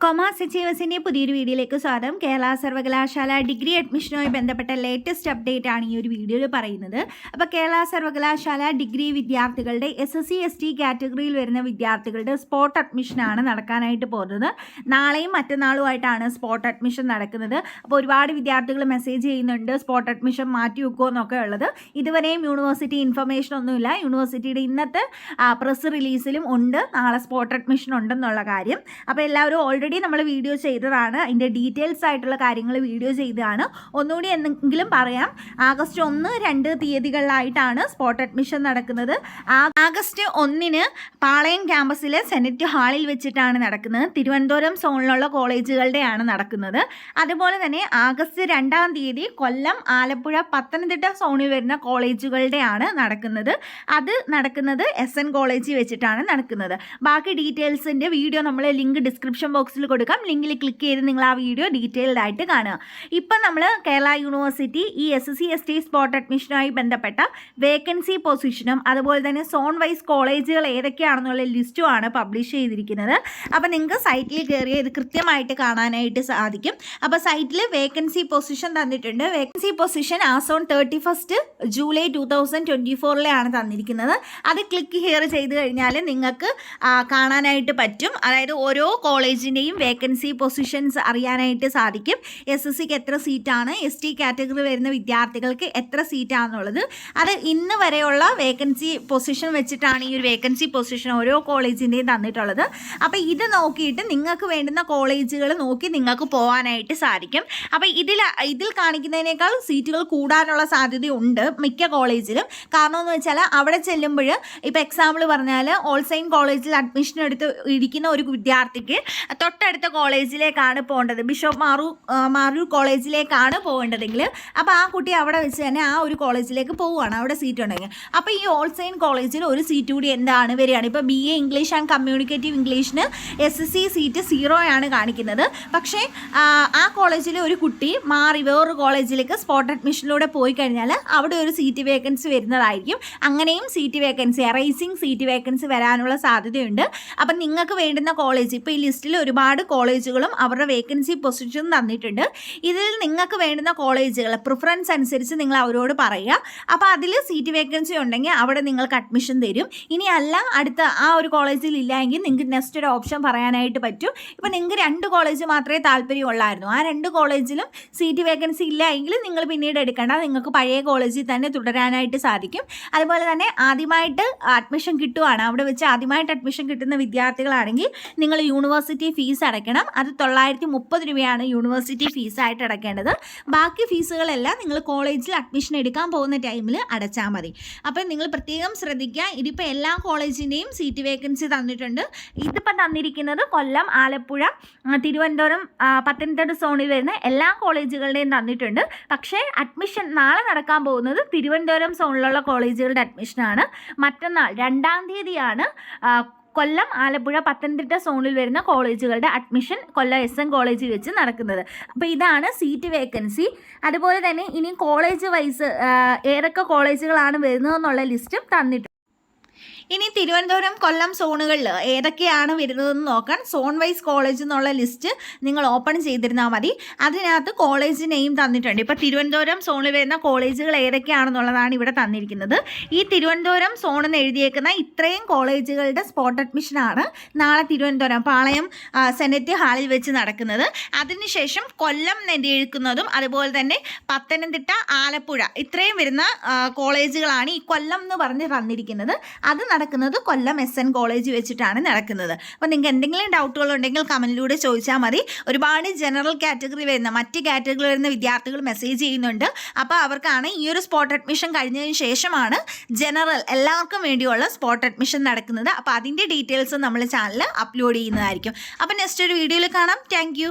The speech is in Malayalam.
കൊമേഴ്സ് അച്ചീവേഴ്സിൻ്റെ പുതിയൊരു വീഡിയോയിലേക്ക് സ്വാഗതം. കേരള സർവകലാശാല ഡിഗ്രി അഡ്മിഷനുമായി ബന്ധപ്പെട്ട ലേറ്റസ്റ്റ് അപ്ഡേറ്റ് ആണ് ഈ ഒരു വീഡിയോയിൽ പറയുന്നത്. അപ്പോൾ കേരള സർവകലാശാല ഡിഗ്രി വിദ്യാർത്ഥികളുടെ SSC ST കാറ്റഗറിയിൽ വരുന്ന വിദ്യാർത്ഥികളുടെ സ്പോട്ട് അഡ്മിഷനാണ് നടക്കാനായിട്ട് പോകുന്നത്. നാളെയും മറ്റന്നാളുമായിട്ടാണ് സ്പോട്ട് അഡ്മിഷൻ നടക്കുന്നത്. അപ്പോൾ ഒരുപാട് വിദ്യാർത്ഥികൾ മെസ്സേജ് ചെയ്യുന്നുണ്ട് സ്പോട്ട് അഡ്മിഷൻ മാറ്റി വെക്കുമോ എന്നൊക്കെ ഉള്ളത്. ഇതുവരെയും യൂണിവേഴ്സിറ്റി ഇൻഫർമേഷൻ ഒന്നുമില്ല. യൂണിവേഴ്സിറ്റിയുടെ ഇന്നത്തെ പ്രസ് റിലീസിലും ഉണ്ട് നാളെ സ്പോട്ട് അഡ്മിഷൻ ഉണ്ടെന്നുള്ള കാര്യം. അപ്പോൾ എല്ലാവരും ഓൾറെഡി നമ്മൾ വീഡിയോ ചെയ്തതാണ്. അതിൻ്റെ ഡീറ്റെയിൽസ് ആയിട്ടുള്ള കാര്യങ്ങൾ വീഡിയോ ചെയ്തതാണ്. ഒന്നുകൂടി എന്തെങ്കിലും പറയാം. ആഗസ്റ്റ് 1, 2 തീയതികളിലായിട്ടാണ് സ്പോട്ട് അഡ്മിഷൻ നടക്കുന്നത്. ആഗസ്റ്റ് 1 പാളയം ക്യാമ്പസിലെ സെനറ്റ് ഹാളിൽ വെച്ചിട്ടാണ് നടക്കുന്നത്. തിരുവനന്തപുരം സോണിലുള്ള കോളേജുകളുടെയാണ് നടക്കുന്നത്. അതുപോലെ തന്നെ ആഗസ്റ്റ് 2 കൊല്ലം, ആലപ്പുഴ, പത്തനംതിട്ട സോണിൽ വരുന്ന കോളേജുകളുടെയാണ് നടക്കുന്നത്. അത് നടക്കുന്നത് SN കോളേജിൽ വെച്ചിട്ടാണ് നടക്കുന്നത്. ബാക്കി ഡീറ്റെയിൽസിൻ്റെ വീഡിയോ നമ്മൾ ലിങ്ക് ഡിസ്ക്രിപ്ഷൻ ബോക്സിൽ കൊടുക്കാം. ലിങ്കിൽ ക്ലിക്ക് ചെയ്ത് നിങ്ങൾ ആ വീഡിയോ ഡീറ്റെയിൽഡ് ആയിട്ട് കാണുക. ഇപ്പം നമ്മൾ കേരള യൂണിവേഴ്സിറ്റി ഈ SSC ST സ്പോട്ട് അഡ്മിഷനുമായി ബന്ധപ്പെട്ട വേക്കൻസി പൊസിഷനും അതുപോലെ തന്നെ സോൺ വൈസ് കോളേജുകൾ ഏതൊക്കെയാണെന്നുള്ള ലിസ്റ്റുമാണ് പബ്ലിഷ് ചെയ്തിരിക്കുന്നത്. അപ്പോൾ നിങ്ങൾക്ക് സൈറ്റിൽ കയറിയ ഇത് കൃത്യമായിട്ട് കാണാനായിട്ട് സാധിക്കും. അപ്പോൾ സൈറ്റിൽ വേക്കൻസി പൊസിഷൻ തന്നിട്ടുണ്ട്. Vacancy position as on 31 July 2024 തന്നിരിക്കുന്നത്. അത് ക്ലിക്ക് ഹിയർ ചെയ്ത് കഴിഞ്ഞാൽ നിങ്ങൾക്ക് കാണാനായിട്ട് പറ്റും. അതായത് ഓരോ കോളേജിൻ്റെയും വേക്കൻസി പൊസിഷൻസ് അറിയാനായിട്ട് സാധിക്കും. SSCക്ക് എത്ര സീറ്റാണ്, ST കാറ്റഗറി വരുന്ന വിദ്യാർത്ഥികൾക്ക് എത്ര സീറ്റാണെന്നുള്ളത്. അത് ഇന്ന് വരെയുള്ള വേക്കൻസി പൊസിഷൻ വെച്ചിട്ടാണ് ഈ ഒരു വേക്കൻസി പൊസിഷൻ ഓരോ കോളേജിൻ്റെയും തന്നിട്ടുള്ളത്. അപ്പോൾ ഇത് നോക്കിയിട്ട് നിങ്ങൾക്ക് വേണ്ടുന്ന കോളേജുകൾ നോക്കി നിങ്ങൾക്ക് പോകാനായിട്ട് സാധിക്കും. അപ്പോൾ ഇതിൽ കാണിക്കുന്നതിനേക്കാൾ സീറ്റുകൾ കൂടാനുള്ള സാധ്യതയുണ്ട് മിക്ക കോളേജിലും. കാരണം എന്ന് വെച്ചാൽ അവിടെ ചെല്ലുമ്പോൾ ഇപ്പോൾ എക്സാമ്പിൾ പറഞ്ഞാൽ ഓൾസൈൻ കോളേജിൽ അഡ്മിഷൻ ഇരിക്കുന്ന ഒരു വിദ്യാർത്ഥിക്ക് തൊട്ടടുത്ത കോളേജിലേക്കാണ് പോകേണ്ടത്, ബിഷപ്പ് മാറൂർ കോളേജിലേക്കാണ് പോകേണ്ടതെങ്കിൽ അപ്പോൾ ആ കുട്ടി അവിടെ വെച്ച് തന്നെ ആ ഒരു കോളേജിലേക്ക് പോവുകയാണ്, അവിടെ സീറ്റ് ഉണ്ടെങ്കിൽ. അപ്പോൾ ഈ ഓൾസൈൻ കോളേജിൽ ഒരു സീറ്റ് കൂടി വരികയാണ്. ഇപ്പോൾ BA ഇംഗ്ലീഷ് ആൻഡ് കമ്മ്യൂണിക്കേറ്റീവ് ഇംഗ്ലീഷിന് SSC സീറ്റ് 0 കാണിക്കുന്നത്. പക്ഷേ ആ കോളേജിലെ ഒരു കുട്ടി മാറി വേറൊരു കോളേജിലേക്ക് സ്പോട്ട് അഡ്മിഷനിലൂടെ പോയി കഴിഞ്ഞാൽ അവിടെ ഒരു സീറ്റ് വേക്കൻസി വരുന്നതായിരിക്കും. അങ്ങനെയും seat vacancy, rising seat vacancy വരാനുള്ള സാധ്യതയുണ്ട്. അപ്പം നിങ്ങൾക്ക് വേണ്ടുന്ന കോളേജ് ഇപ്പോൾ ഈ ലിസ്റ്റിൽ ഒരുപാട് കോളേജുകളും അവരുടെ വേക്കൻസി പൊസിഷൻ തന്നിട്ടുണ്ട്. ഇതിൽ നിങ്ങൾക്ക് വേണ്ടുന്ന കോളേജുകൾ പ്രിഫറൻസ് അനുസരിച്ച് നിങ്ങൾ അവരോട് പറയുക. അപ്പോൾ അതിൽ സീറ്റ് വേക്കൻസി ഉണ്ടെങ്കിൽ അവിടെ നിങ്ങൾക്ക് അഡ്മിഷൻ തരും. ഇനി അല്ല അടുത്ത ആ ഒരു കോളേജിൽ ഇല്ല എങ്കിൽ നിങ്ങൾക്ക് നെക്സ്റ്റ് ഒരു ഓപ്ഷൻ പറയാനായിട്ട് പറ്റും. ഇപ്പോൾ നിങ്ങൾക്ക് 2 കോളേജ് മാത്രമേ താല്പര്യമുള്ളായിരുന്നു, ആ 2 കോളേജിലും സീറ്റ് വേക്കൻസി ഇല്ല എങ്കിൽ നിങ്ങൾ പിന്നീട് എടുക്കേണ്ട, നിങ്ങൾക്ക് പഴയ കോളേജിൽ തന്നെ തുടരാനായിട്ട് സാധിക്കും. അതുപോലെ തന്നെ ആദ്യമായിട്ട് അഡ്മിഷൻ കിട്ടുവാണ്, അവിടെ വെച്ച് ആദ്യമായിട്ട് അഡ്മിഷൻ കിട്ടുന്ന വിദ്യാർത്ഥികളാണെങ്കിൽ നിങ്ങൾ യൂണിവേഴ്സിറ്റി ഫീസ് അടയ്ക്കണം. അത് 930 രൂപയാണ് യൂണിവേഴ്സിറ്റി ഫീസായിട്ട് അടയ്ക്കേണ്ടത്. ബാക്കി ഫീസുകളെല്ലാം നിങ്ങൾ കോളേജിൽ അഡ്മിഷൻ എടുക്കാൻ പോകുന്ന ടൈമിൽ അടച്ചാൽ മതി. അപ്പം നിങ്ങൾ പ്രത്യേകം ശ്രദ്ധിക്കുക. ഇതിപ്പോൾ എല്ലാ കോളേജിൻ്റെയും സീറ്റ് വേക്കൻസി തന്നിട്ടുണ്ട്. ഇതിപ്പോൾ തന്നിരിക്കുന്നത് കൊല്ലം, ആലപ്പുഴ, തിരുവനന്തപുരം, പത്തനംതിട്ട സോണിൽ വരുന്ന എല്ലാ കോളേജുകളുടെയും തന്നിട്ടുണ്ട്. പക്ഷേ അഡ്മിഷൻ നാളെ നടക്കാൻ പോകുന്നത് തിരുവനന്തപുരം സോണിലുള്ള കോളേജുകളുടെ അഡ്മിഷനാണ്. മറ്റന്നാൾ 2 തീയതിയാണ് കൊല്ലം, ആലപ്പുഴ, പത്തനംതിട്ട സോണിൽ വരുന്ന കോളേജുകളുടെ അഡ്മിഷൻ കൊല്ലം SN കോളേജിൽ വെച്ച് നടക്കുന്നത്. അപ്പോൾ ഇതാണ് സീറ്റ് വേക്കൻസി. അതുപോലെ തന്നെ ഇനി കോളേജ് വൈസ് ഏതൊക്കെ കോളേജുകളാണ് വരുന്നതെന്നുള്ള ലിസ്റ്റും തന്നിട്ടുണ്ട്. ഇനി തിരുവനന്തപുരം, കൊല്ലം സോണുകളിൽ ഏതൊക്കെയാണ് വരുന്നതെന്ന് നോക്കാൻ സോൺ വൈസ് കോളേജ് എന്നുള്ള ലിസ്റ്റ് നിങ്ങൾ ഓപ്പൺ ചെയ്തിരുന്നാൽ മതി. അതിനകത്ത് കോളേജ് നെയിം തന്നിട്ടുണ്ട്. ഇപ്പോൾ തിരുവനന്തപുരം സോണിൽ വരുന്ന കോളേജുകൾ ഏതൊക്കെയാണെന്നുള്ളതാണ് ഇവിടെ തന്നിരിക്കുന്നത്. ഈ തിരുവനന്തപുരം സോണെന്ന് എഴുതിയേക്കുന്ന ഇത്രയും കോളേജുകളുടെ സ്പോട്ട് അഡ്മിഷനാണ് നാളെ തിരുവനന്തപുരം പാളയം സെനറ്റ് ഹാളിൽ വെച്ച് നടക്കുന്നത്. അതിനുശേഷം കൊല്ലം എഴുതിയിരിക്കുന്നതും അതുപോലെ തന്നെ പത്തനംതിട്ട, ആലപ്പുഴ ഇത്രയും വരുന്ന കോളേജുകളാണ് ഈ കൊല്ലം എന്ന് പറഞ്ഞ് തന്നിരിക്കുന്നത്. അത് നടക്കുന്നത് കൊല്ലം SN കോളേജ് വെച്ചിട്ടാണ് നടക്കുന്നത്. അപ്പോൾ നിങ്ങൾക്ക് എന്തെങ്കിലും ഡൗട്ടുകൾ ഉണ്ടെങ്കിൽ കമൻറ്റിലൂടെ ചോദിച്ചാൽ മതി. ഒരുപാട് ജനറൽ കാറ്റഗറി വരുന്ന മറ്റ് കാറ്റഗറി വരുന്ന വിദ്യാർത്ഥികൾ മെസ്സേജ് ചെയ്യുന്നുണ്ട്. അപ്പോൾ അവർക്കാണ് ഈ ഒരു സ്പോട്ട് അഡ്മിഷൻ കഴിഞ്ഞതിന് ശേഷമാണ് ജനറൽ എല്ലാവർക്കും വേണ്ടിയുള്ള സ്പോട്ട് അഡ്മിഷൻ നടക്കുന്നത്. അപ്പോൾ അതിൻ്റെ ഡീറ്റെയിൽസ് നമ്മൾ ചാനലിൽ അപ്ലോഡ് ചെയ്യുന്നതായിരിക്കും. അപ്പോൾ നെക്സ്റ്റ് ഒരു വീഡിയോയിൽ കാണാം. താങ്ക്